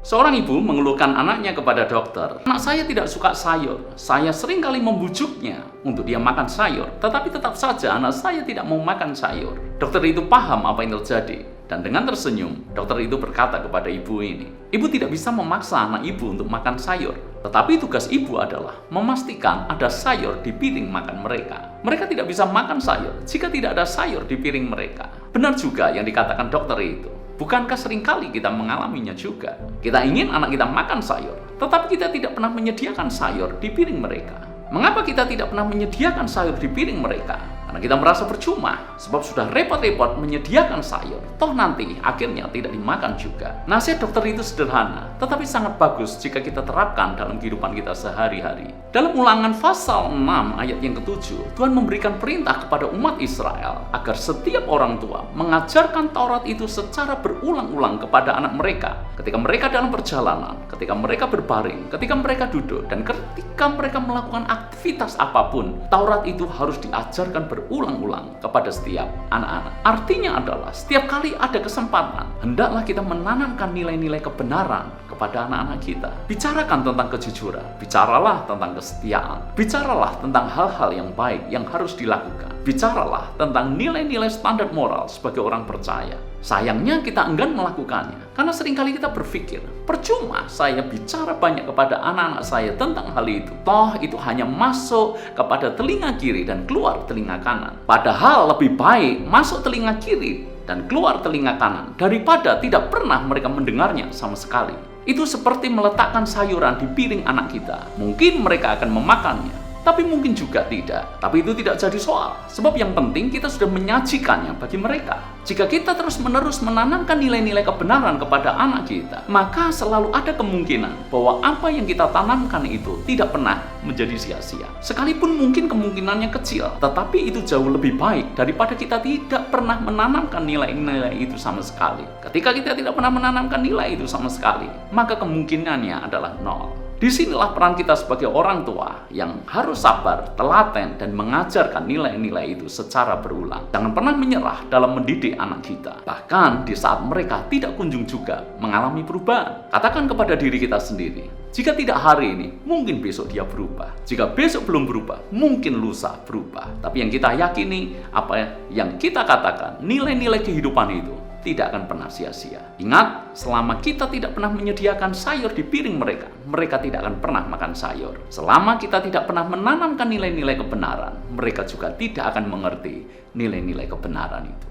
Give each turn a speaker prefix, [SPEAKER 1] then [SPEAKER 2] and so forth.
[SPEAKER 1] Seorang ibu mengeluhkan anaknya kepada dokter. Anak saya tidak suka sayur. Saya sering kali membujuknya untuk dia makan sayur, tetapi tetap saja anak saya tidak mau makan sayur. Dokter itu paham apa yang terjadi. Dan dengan tersenyum, dokter itu berkata kepada ibu ini, ibu tidak bisa memaksa anak ibu untuk makan sayur. Tetapi tugas ibu adalah memastikan ada sayur di piring makan mereka. Mereka tidak bisa makan sayur jika tidak ada sayur di piring mereka. Benar juga yang dikatakan dokter itu. Bukankah seringkali kita mengalaminya juga? Kita ingin anak kita makan sayur, tetapi kita tidak pernah menyediakan sayur di piring mereka. Mengapa kita tidak pernah menyediakan sayur di piring mereka? Karena kita merasa percuma, sebab sudah repot-repot menyediakan sayur, toh nanti akhirnya tidak dimakan juga. Nasihat dokter itu sederhana, tetapi sangat bagus jika kita terapkan dalam kehidupan kita sehari-hari. Dalam Ulangan pasal 6 ayat yang ke-7, Tuhan memberikan perintah kepada umat Israel agar setiap orang tua mengajarkan Taurat itu secara berulang-ulang kepada anak mereka. Ketika mereka dalam perjalanan, ketika mereka berbaring, ketika mereka duduk, dan ketika mereka melakukan aktivitas apapun, Taurat itu harus diajarkan berulang-ulang kepada setiap anak-anak. Artinya adalah setiap kali ada kesempatan, hendaklah kita menanamkan nilai-nilai kebenaran kepada anak-anak kita. Bicarakan tentang kejujuran, bicaralah tentang kesetiaan, bicaralah tentang hal-hal yang baik yang harus dilakukan, bicaralah tentang nilai-nilai standar moral sebagai orang percaya. Sayangnya kita enggan melakukannya, karena seringkali kita berpikir, percuma saya bicara banyak kepada anak-anak saya tentang hal itu. Toh itu hanya masuk kepada telinga kiri dan keluar telinga kanan. Padahal lebih baik masuk telinga kiri dan keluar telinga kanan daripada tidak pernah mereka mendengarnya sama sekali. Itu seperti meletakkan sayuran di piring anak kita. Mungkin mereka akan memakannya, tapi mungkin juga tidak. Tapi itu tidak jadi soal, sebab yang penting kita sudah menyajikannya bagi mereka. Jika kita terus-menerus menanamkan nilai-nilai kebenaran kepada anak kita, maka selalu ada kemungkinan bahwa apa yang kita tanamkan itu tidak pernah menjadi sia-sia. Sekalipun mungkin kemungkinannya kecil, tetapi itu jauh lebih baik daripada kita tidak pernah menanamkan nilai-nilai itu sama sekali. Ketika kita tidak pernah menanamkan nilai itu sama sekali, maka kemungkinannya adalah nol. Disinilah peran kita sebagai orang tua yang harus sabar, telaten, dan mengajarkan nilai-nilai itu secara berulang. Jangan pernah menyerah dalam mendidik anak kita, bahkan di saat mereka tidak kunjung juga mengalami perubahan. Katakan kepada diri kita sendiri, jika tidak hari ini, mungkin besok dia berubah. Jika besok belum berubah, mungkin lusa berubah. Tapi yang kita yakini, apa yang kita katakan, nilai-nilai kehidupan itu tidak akan pernah sia-sia. Ingat, selama kita tidak pernah menyediakan sayur di piring mereka, mereka tidak akan pernah makan sayur. Selama kita tidak pernah menanamkan nilai-nilai kebenaran, mereka juga tidak akan mengerti nilai-nilai kebenaran itu.